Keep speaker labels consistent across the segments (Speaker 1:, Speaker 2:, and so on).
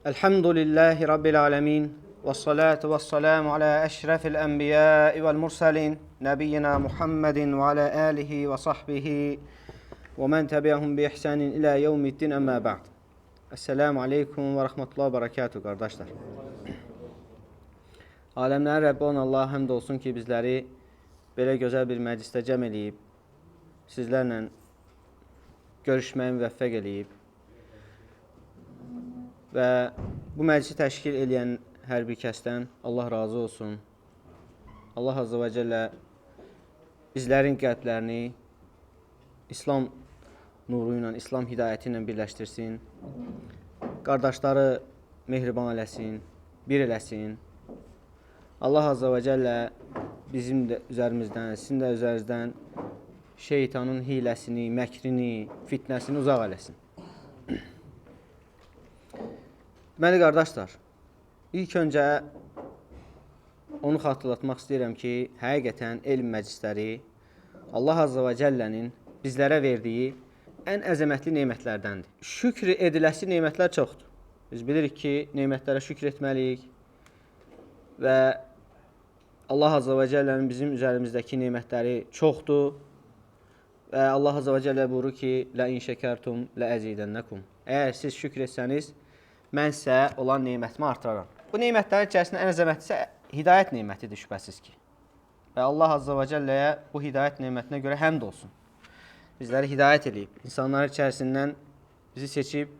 Speaker 1: Elhamdülillahi Rabbil alemin. Ve salatu ve selamu ala eşrefil enbiyai vel mursalin. Nebiyyina Muhammedin ve ala alihi ve sahbihi ve men tebi'ahum bi ihsanin ila yevmiddin amma ba'd. Esselamu aleyküm ve rahmetullahi ve berekatuhu kardeşler. Alemlərin Rəbbi olan Allah'a həmd olsun ki, bizləri belə gözəl bir məclisdə cəm eləyib, sizlərlə görüşməyi müvəffəq eləyib və bu məclisi təşkil edən hər bir kəsdən Allah razı olsun. Allah Azze və Cəllə bizlərin qəlblərini İslam nuru ilə, İslam hidayəti ilə birləşdirsin. Qardaşları mehriban eləsin, bir eləsin. Allah Azze və Cəllə bizim də üzərimizdən, sizin də üzərinizdən şeytanın hiləsini, məkrini, fitnəsini uzaq eləsin. Deməli, qardaşlar, ilk öncə onu xatırlatmaq istəyirəm ki, həqiqətən elm məclisləri Allah Azze və Cəllənin bizlərə verdiyi ən əzəmətli nemətlərdəndir. Şükr ediləsi nemətlər çoxdur. Biz bilirik ki, nemətlərə şükr etməliyik və Allah Azze və Cəllənin bizim üzərimizdəki nemətləri çoxdur və Allah Azze və Cəllə buyurur ki, لَاِنْ شَكَرْتُمْ لَأَزِيدَنَّكُمْ Əgər siz şükr etsəniz, mən sizə olan nemətimi artıraram. Bu nemətlərin içərisində ən əzəmətlisi hidayət nemətidir şübhəsiz ki. Və Allah Azze və Cəlləyə bu hidayət nemətinə görə həmd olsun. Bizləri hidayət edib, insanlar içərisindən bizi seçib,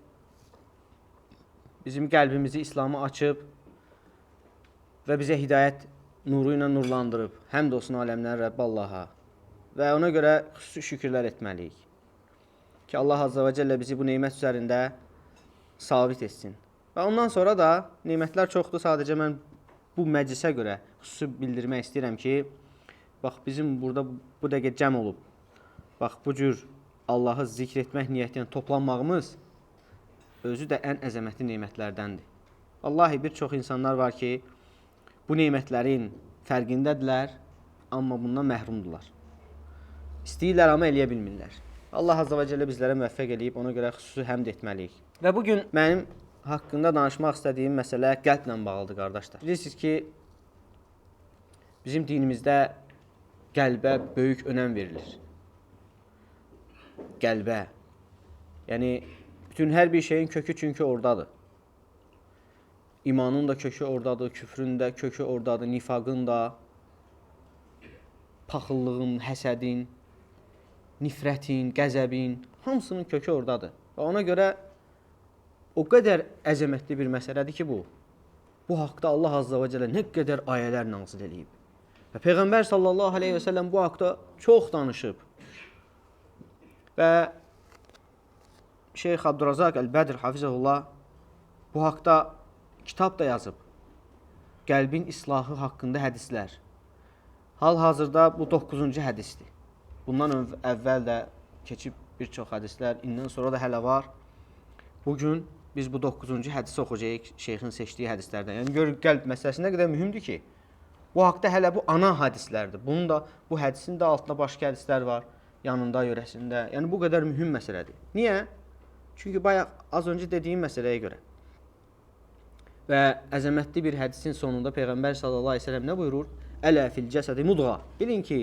Speaker 1: bizim qəlbimizi İslam'a açıb və bizə hidayət nuru ilə nurlandırıb. Həmd olsun aləmlərin Rəbbi Allaha. Və ona görə xüsusi şükürlər etməliyik. Ki Allah Azze və Cəllə bizi bu nemət üzərində sabit etsin. Və ondan sonra da nemətlər çoxdur. Sadəcə mən bu məclisə görə xüsusi bildirmək istəyirəm ki, bax bizim burada bu dəqiqə cəm olub. Bax bu cür Allahı zikr etmək niyyəti ilə toplanmağımız özü də ən əzəmətli nemətlərdəndir. Vallahi bir çox insanlar var ki, bu nemətlərin fərqindədirlər, amma bundan məhrumdurlar. İstəyirlər, amma eləyə bilmirlər. Allah Azze və Cəllə bizlərə müvəffəq eləyib, ona görə xüsusi həmd etməliyik. Və bugün mənim haqqında danışmaq istədiyim məsələ qəlblə bağlıdır, qardaşlar. Bilirsiniz ki, bizim dinimizdə qəlbə böyük önəm verilir. Qəlbə. Yəni, bütün hər bir şeyin kökü çünki oradadır. İmanın da kökü oradadır, küfrün də kökü oradadır, nifaqın da, paxıllığın, həsədin, nifrətin, qəzəbin, hamısının kökü oradadır. Və ona görə o qədər əzəmətli bir məsələdir ki, bu haqda Allah Azze və Cəllə nə qədər ayələr nazil edib. Və Peyğəmbər sallallahu aleyhi və səlləm bu haqda çox danışıb. Və Şeyx Abdurrazaq Əl-Bədr Hafizəhullah bu haqda kitab da yazıb. Qəlbin islahı haqqında hədislər. Hal-hazırda bu 9-cu hədisdir. Bundan əvvəl də keçib bir çox hədislər, indən sonra da hələ var. Bugün biz bu 9-cu hədisi oxuyacağıq şeyxin seçdiyi hədislərdən. Yəni görün, qəlb məsələsi nə qədər mühümdür ki, bu haqda hələ bu ana hədislərdir. Bunun da, bu hədisin də altında başqa hədislər var, yanında, yörəsində. Yəni bu qədər mühüm məsələdir. Niyə? Çünki bayaq az öncə dediyim məsələyə görə. Və əzəmətli bir hədisin sonunda Peyğəmbər sallallahu aleyhi ve sellem nə buyurur? Ələ fil cəsədi mudğa. Bilin ki,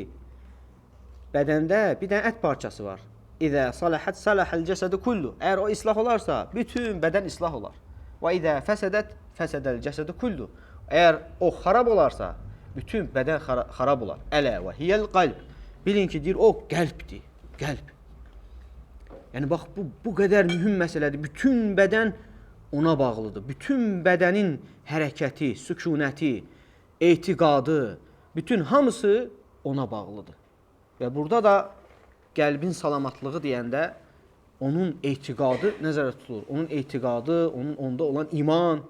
Speaker 1: bədəndə bir dənə ət parçası var. İzə saləhət saləhəl cəsədi kullu. Əgər o islah olarsa, bütün bədən islah olar. Və izə fəsədət fəsədəl cəsədi kullu. Əgər o xarab olarsa, bütün bədən xarab olar. Ələ və hiyəl qalb. Bilin ki, deyir, o qəlbdir. Qəlb. Yəni, bax, bu qədər mühüm məsələdir. Bütün bədən ona bağlıdır. Bütün bədənin hərəkəti, sükunəti, etiqadı, bütün hamısı ona bağlıdır. Və burada da qəlbin salamatlığı deyəndə onun etiqadı nəzərə tutulur. Onun etiqadı, onun onda olan iman.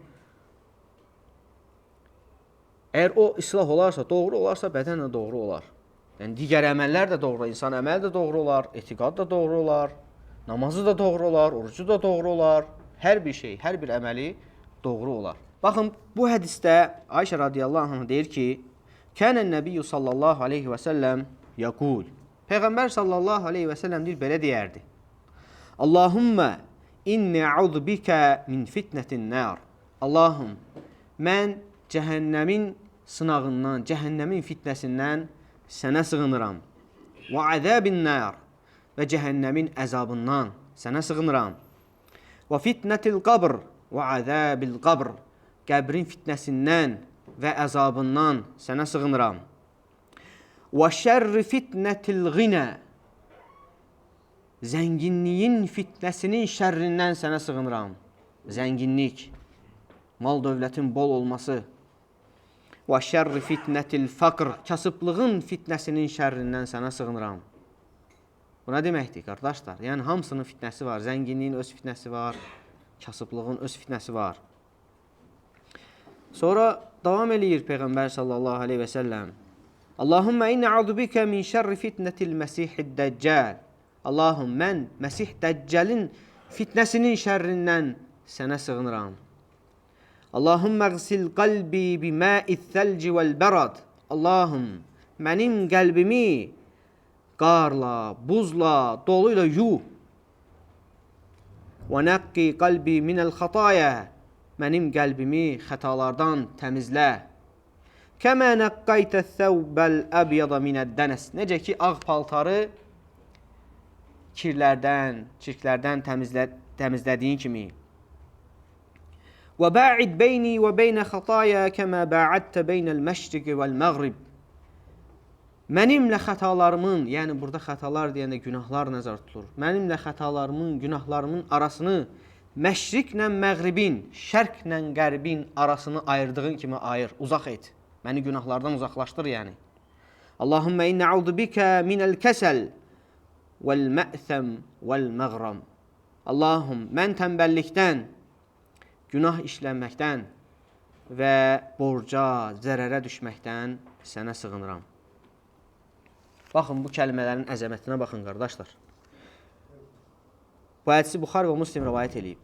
Speaker 1: Əgər o islah olarsa, doğru olarsa, bədən də doğru olar. Yəni, digər əməllər də doğru, insan əməl də doğru olar, etiqad da doğru olar, namazı da doğru olar, orucu da doğru olar. Hər bir şey, hər bir əməli doğru olar. Baxın, bu hədisdə Ayşə radiyallahu anh deyir ki, Kənən Nəbiyyü sallallahu aleyhi və səlləm yəqul. Peyğəmbər sallallahu aleyhi və səlləm deyir, belə deyərdi. Allahümmə inni a'udhu bika min fitnetin nar. Allahım, mən cəhənnəmin sınağından, cəhənnəmin fitnəsindən sənə sığınıram. Və əzəbin nər və cəhənnəmin əzabından sənə sığınıram. Və fitnətil qabr və əzəbil qabr qəbrin fitnəsindən və əzabından sənə sığınıram. Və şərri fitnətil ğinə zənginliyin fitnəsinin şərrindən sənə sığınıram. Zənginlik, mal dövlətin bol olması. Və şərri fitnətil faqr kasıblığın fitnəsinin şərrindən sənə sığınıram. Bu nə deməkdir, qardaşlar? Yəni, hamısının fitnəsi var. Zənginliyin öz fitnəsi var, kasıblığın öz fitnəsi var. Sonra davam eləyir Peyğəmbər sallallahu aleyhi və səlləm. Allahümmə innə a'udubikə min şərri fitnətil məsihid dəccal. Allahım, mən Məsih Dəccəlin fitnəsinin şərrindən sənə sığınıram. Allahümmə qsil qalbi bimə'id thəlci vəl-bərad. Allahım, mənim qəlbimi qarla, buzla, doluyla yu. Və nəqqi qalbi minəl xataya. Mənim qəlbimi xətalardan təmizlə. Kəmə nəqqaytə thəvbəl əbyada minəd-dənəs. Necə ki, ağ paltarı çirklərdən təmizlədiyin kimi. Və ba'id beyni və beynə xataya kəmə ba'adtə beynəl məşriqi vəl-məğrib. Mənimlə xətalarımın, yəni burada xətalar deyəndə günahlar nəzər tutulur. Mənimlə xətalarımın, günahlarımın arasını məşriqlə məğribin, şərqlə qərbin arasını ayırdığın kimi ayır, uzaq et. Məni günahlardan uzaqlaşdır, yəni. Allahümmə innə a'udubikə minəl kəsəl vəl-mə'thəm vəl-məğram. Allahım, mən tənbəllikdən, günah işlənməkdən və borca, zərərə düşməkdən sənə sığınıram. Baxın, bu kəlmələrin əzəmətinə baxın, qardaşlar. Bu hədisi Buxari və Müslim rivayət edib.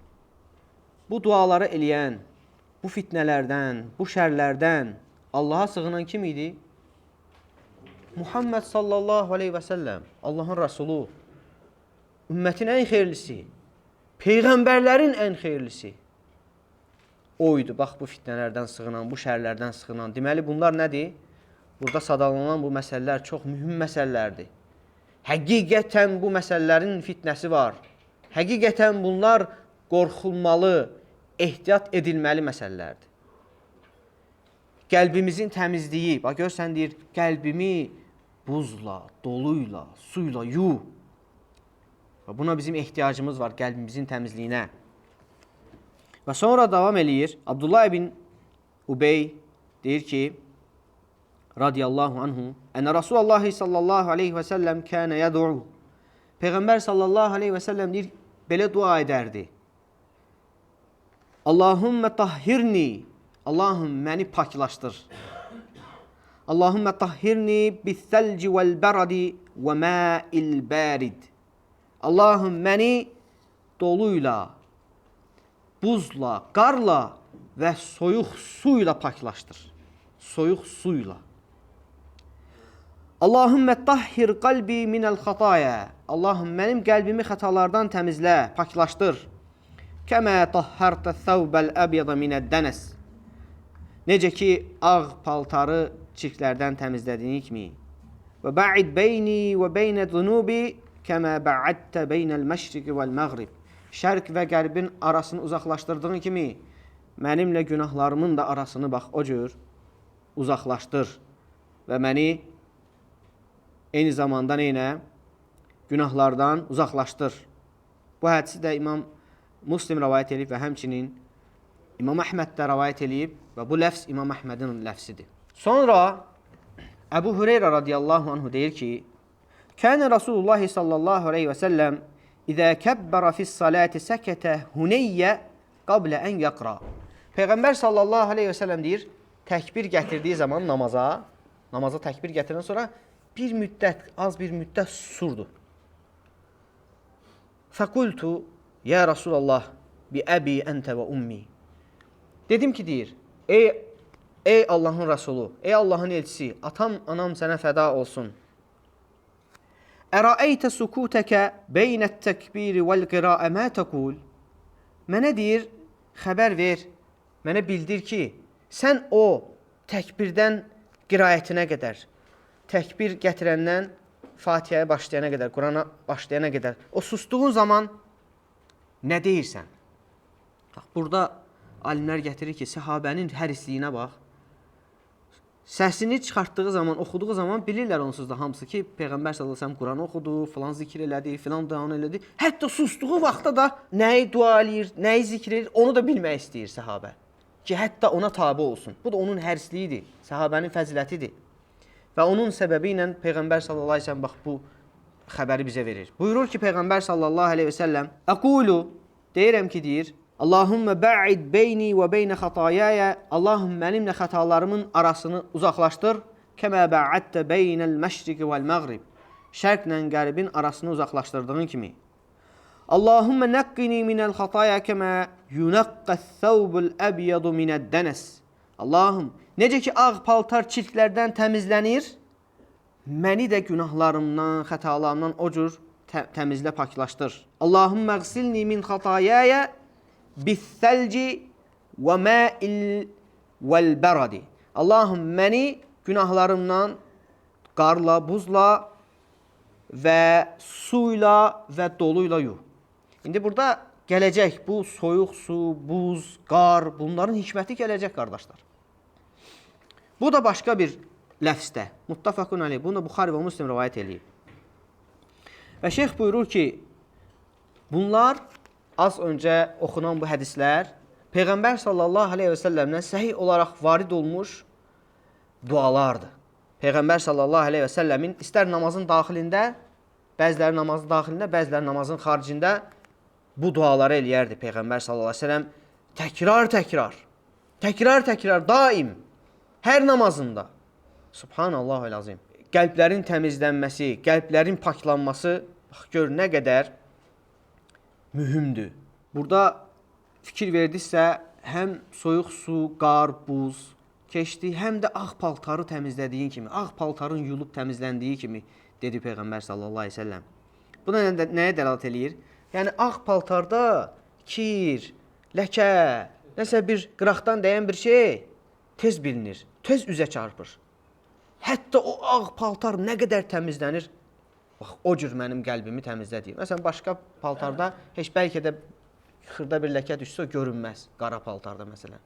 Speaker 1: Bu duaları eləyən, bu fitnələrdən, bu şərlərdən Allaha sığınan kim idi? Muhammed sallallahu aleyhi və səlləm, Allahın Rəsulu, ümmətin ən xeyirlisi, peyğəmbərlərin ən xeyirlisi. O idi, bax, bu fitnələrdən sığınan, bu şərlərdən sığınan. Deməli, bunlar nədir? Burada sadalanan bu məsələlər çox mühüm məsələlərdir. Həqiqətən bu məsələlərin fitnəsi var. Həqiqətən bunlar qorxulmalı, ehtiyat edilməli məsələlərdir. Qəlbimizin təmizliyi, bax görsən deyir, qəlbimi buzla, doluyla, suyla yu. Buna bizim ehtiyacımız var, qəlbimizin təmizliyinə. Və sonra davam eləyir. Abdullah ibn Ubey deyir ki, radiyallahu anhu, ənə Rasulullah sallallahu aleyhi və səlləm kənə yəd'u. Peyğəmbər sallallahu aleyhi və səlləm deyir, belə dua edərdi. Allahümmə tahhirni. Allahım, məni paklaşdır. Allahümmə tahhirni bithəlci vəl-bəradi və mə'il bərid. Allahım, məni doluyla, buzla, qarla və soyuq suyla paklaşdır. Soyuq suyla. Allahümmə tahhir qalbi minəl xataya. Allahım, mənim qəlbimi xətalardan təmizlə, paklaşdır. Kəmə tahhərtə thəvbəl əbyada minəd-dənəs. Necə ki, ağ paltarı çirklərdən təmizlədiyi kimi. Və ba'id beyni və beynə zunubi kəmə ba'adtə beynəl məşriqi vəl-məğrib. Şərq və qərbin arasını uzaqlaşdırdığın kimi, mənimlə günahlarımın da arasını bax, o cür uzaqlaşdır. Və məni eyni zamanda neynə? Günahlardan uzaqlaşdır. Bu hədisi də İmam Müslim rəvayət edib və həmçinin İmam Əhməd də rəvayət edib və bu ləfz İmam Əhmədin ləfsidir. Sonra Əbu Hüreyrə radiyallahu anhu deyir ki, Kənə Rasulullah sallallahu aleyhi və səlləm İzə kəbbərə fis-salati səkətə huneyyə qablə ən yəqra. Peyğəmbər sallallahu aleyhi və səlləm deyir, təkbir gətirdiyi zaman namaza təkbir gətirdən sonra bir müddət, az bir müddət susurdu. Fəqultu, ya Rasulallah, bi əbi əntə və ummi. Dedim ki, deyir, ey Allahın Rəsulu, ey Allahın elçisi, atam, anam sənə fəda olsun. Ərəəytə sukutəkə beynət təkbiri vəl-qirəə mə təqul. Mənə deyir, xəbər ver, Mənə bildir ki, sən o təkbirdən qiraətinə qədər, təkbir gətirəndən Fatihəyə başlayana qədər, Qurana başlayana qədər, o sustuğun zaman nə deyirsən? Bax, burada alimlər gətirir ki, səhabənin hərisliyinə bax. Səsini çıxartdığı zaman, oxuduğu zaman bilirlər onsuz da hamısı ki, Peyğəmbər s.ə.v Quranı oxudu, filan zikir elədi, filan duanı elədi. Hətta sustuğu vaxtda da nəyi dua eləyir, nəyi zikir edir, onu da bilmək istəyir səhabə. Ki, hətta ona tabi olsun. Bu da onun hərisliyidir, səhabənin fəzilətidir. Və onun səbəbi ilə Peyğəmbər sallallahu əleyhi və səlləm bax bu xəbəri bizə verir. Buyurur ki, Peyğəmbər sallallahu əleyhi və səlləm: "Aqulu", deyirəm ki, deyir, "Allahumma ba'id beyni və beynə xatayaya", Allahım mənimlə xətalarımın arasını uzaqlaşdır. "Kəmə ba'adtə beynəl məşriqi vəl məğrib", şərqlə qərbin arasını uzaqlaşdırdığın kimi. "Allahumma naqqini minəl xataya kəmə yunaqqəs-thawbul abyadu minəd-dənas", Allahım, necə ki ağ paltar çirklərdən təmizlənir, məni də günahlarımdan, xətalarımdan o cür təmizlə, paklaşdır. "Allahumma ğsilni min xatayaya bis-səlci və ma'il vəl-bəradi", Allahım məni günahlarımdan qarla, buzla və suyla və doluyla yu. İndi burada gələcək bu soyuq su, buz, qar, bunların hikməti gələcək qardaşlar. Bu da başqa bir ləfsdə. Muttafaqun aleyh. Bunu da Buxari və Müslim rivayət eləyib. Və şeyx buyurur ki, bunlar az öncə oxunan bu hədislər Peyğəmbər sallallahu aleyhi və səlləmdən səhih olaraq varid olmuş dualardır. Peyğəmbər sallallahu aleyhi və səlləmin istər namazın daxilində, bəziləri namazın daxilində, bəziləri namazın xaricində bu duaları eləyərdi Peyğəmbər sallallahu aleyhi və səlləm. Təkrar, daim, hər namazında. Subhanallah el-azim. Qəlblərin təmizlənməsi, qəlblərin paklanması, bax, gör nə qədər mühümdür. Burada fikir verdiksə, həm soyuq su, qar, buz keçdi, həm də ağ paltarı təmizlədiyin kimi, ağ paltarın yulub təmizləndiyi kimi, dedi Peyğəmbər sallallahu aleyhi və səlləm. Bu nəyə dəlalət eləyir? Yəni, ağ paltarda kir, ləkə, nəsə bir qıraqdan dəyən bir şey tez bilinir, tez üzə çarpır. Hətta o ağ paltar nə qədər təmizlənir, bax, o cür mənim qəlbimi təmizlədir. Məsələn, başqa paltarda heç bəlkə də xırda bir ləkə düşsə, görünməz, qara paltarda məsələn.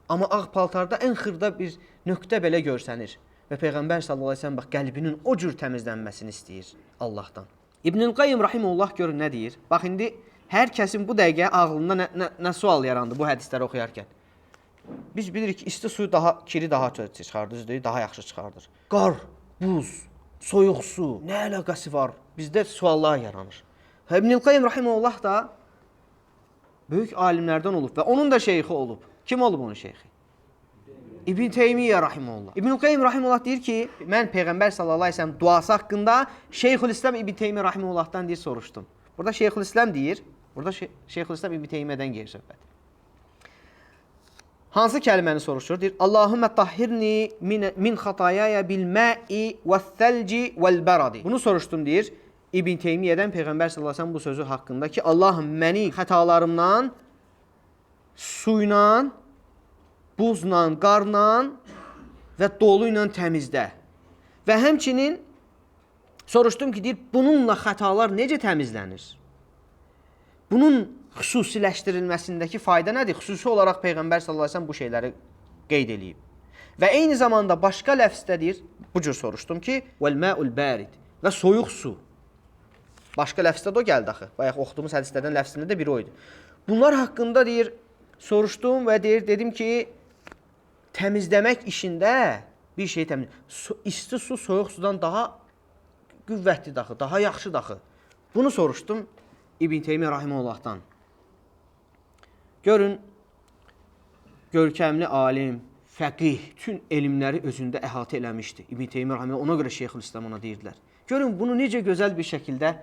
Speaker 1: Amma ağ paltarda ən xırda bir nöqtə belə görsənir. Və Peyğəmbər sallallahu əleyhi və səlləm bax, qəlbinin o cür təmizlənməsini istəyir Allahdan. İbnül Qayyim rahimehullah görün nə deyir? Bax, indi hər kəsin bu dəqiqə ağlında nə sual yarandı bu hədisləri oxuyarkən. Biz bilirik ki, isti suyu kiri daha çox çıxardır, daha yaxşı çıxardır. Qar, buz, soyuq su, nə əlaqəsi var? Bizdə suallar yaranır. İbnül Qayyim rahimehullah da böyük alimlərdən olub və onun da şeyxi olub. Kim olub onun şeyxi? İbn Teymiyyə rahimehullah. İbnül Qayyim rahimehullah deyir ki, mən Peyğəmbər sallallahu əleyhi və səlləm duası haqqında Şeyxülislam İbn Teymiyyə rahimehullahdan deyir, soruşdum. Burada Şeyxülislam deyir, burada Şeyxülislam İbn Teymiyyədən gedir söhbət. Hansı kəlməni soruşur? Deyir, Allahümmə tahhirni min xatayaya bil mə'i vəs-səlci vəl-bəradi. Bunu soruşdum, deyir, İbn Teymiyyədən Peyğəmbər sallallahu əleyhi və səlləm bu sözü haqqında ki, Allahım məni xətalarımdan suyla, buzla, qarla və dolu ilə təmizlə. Və həmçinin soruşdum ki, deyir, bununla xətalar necə təmizlənir? Bunun xüsusiləşdirilməsindəki fayda nədir? Xüsusi olaraq Peyğəmbər sallallahu əleyhi və səlləm bu şeyləri qeyd edib. Və eyni zamanda başqa ləfsdə deyir, bu cür soruşdum ki, vəl-mə'ul barid və soyuq su. Başqa ləfsdə də o gəldi axı. Bayaq oxuduğumuz hədislərdən ləfsində də biri o idi. Bunlar haqqında deyir, soruşdum və deyir, dedim ki, təmizləmək işində bir şey isti su soyuq sudan daha qüvvətli daxı, daha yaxşı daxı. Bunu soruşdum İbn Teymiyyə rahimehullahdan. Görün, görkəmli alim, fəqih, bütün elmləri özündə əhatə eləmişdi. İbn Teymiyyə rahimehullah, ona görə Şeyxülislam ona deyirdilər. Görün, bunu necə gözəl bir şəkildə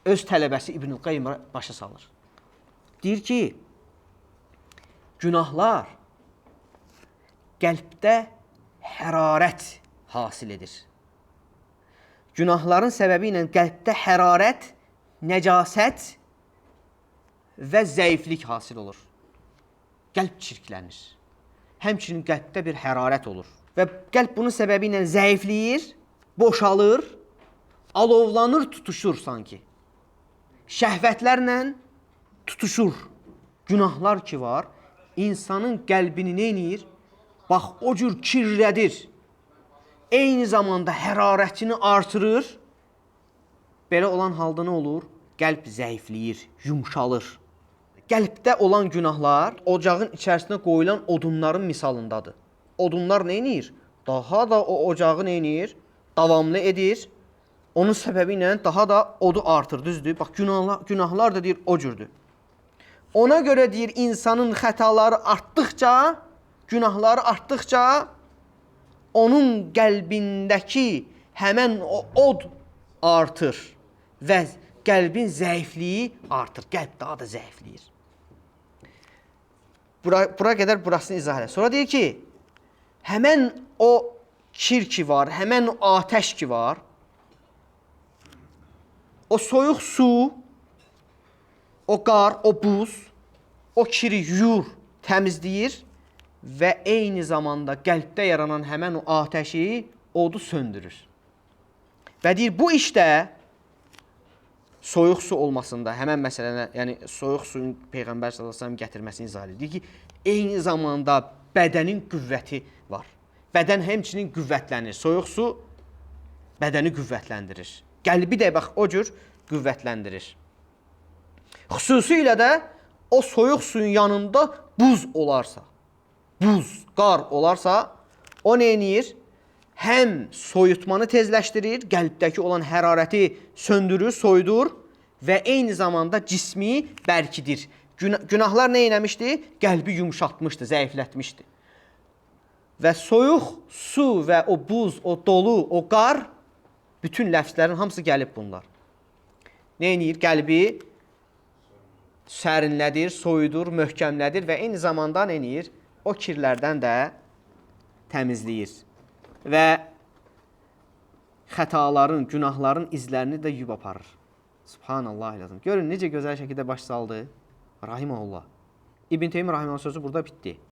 Speaker 1: öz tələbəsi İbnül Qayyim başa salır. Deyir ki, günahlar qəlbdə hərarət hasil edir. Günahların səbəbi ilə qəlbdə hərarət, nəcasət və zəiflik hasil olur. qəlb çirklənir. Həmçinin qəlbdə bir hərarət olur. Və qəlb bunun səbəbi ilə zəifləyir, boşalır, alovlanır, tutuşur sanki. Şəhvətlərlə tutuşur. Günahlar ki var, insanın qəlbini neynir? Bax, o cür kirlədir. Eyni zamanda hərarətini artırır. Belə olan halda nə olur? Qəlb zəifləyir, yumşalır. Qəlbdə olan günahlar ocağın içərisinə qoyulan odunların misalındadır. Odunlar neynir? Daha da o ocağı neynir? Davamlı edir. Onun səbəbi ilə daha da odu artır, düzdür? Bax, günahlar da deyir, o cürdür. Ona görə deyir, insanın xətaları artdıqca, günahları artdıqca, onun qəlbindəki həmən o od artır və qəlbin zəifliyi artır. Qəlb daha da zəifləyir. Bura qədər burasını izah edir. Sonra deyir ki, həmən o kir ki var, həmən o atəş ki var, o soyuq su, o qar, o buz, o kiri yuyur, təmizləyir və eyni zamanda qəlbdə yaranan həmən o atəşi, odu söndürür. Və deyir, bu işdə soyuq su olmasında, həmən məsələnə, yəni soyuq suyun Peyğəmbər s.ə.v gətirməsini izah edir. Deyir ki, eyni zamanda bədənin qüvvəti var. Bədən həmçinin qüvvətlənir. Soyuq su bədəni qüvvətləndirir. Qəlbi də bax, o cür qüvvətləndirir. Xüsusilə də o soyuq suyun yanında buz olarsa, buz, qar olarsa, o neynir? Həm soyutmanı tezləşdirir, qəlbdəki olan hərarəti söndürür, soyudur və eyni zamanda cismi bərkidir. Günahlar nə eləmişdi? Qəlbi yumşatmışdı, zəiflətmişdi. Və soyuq su və o buz, o dolu, o qar, bütün ləfzlərin hamısı gəlib bunlar. Neynir? Qəlbi sərinlədir, soyudur, möhkəmlədir və eyni zamanda neynir? O kirlərdən də təmizləyir. Və xətaların, günahların izlərini də yub aparır. Subhanallah elədim. Görün, necə gözəl şəkildə baş saldı. Rahiməhullah. İbn Teymiyyə rahiməhullah sözü burada bitdi.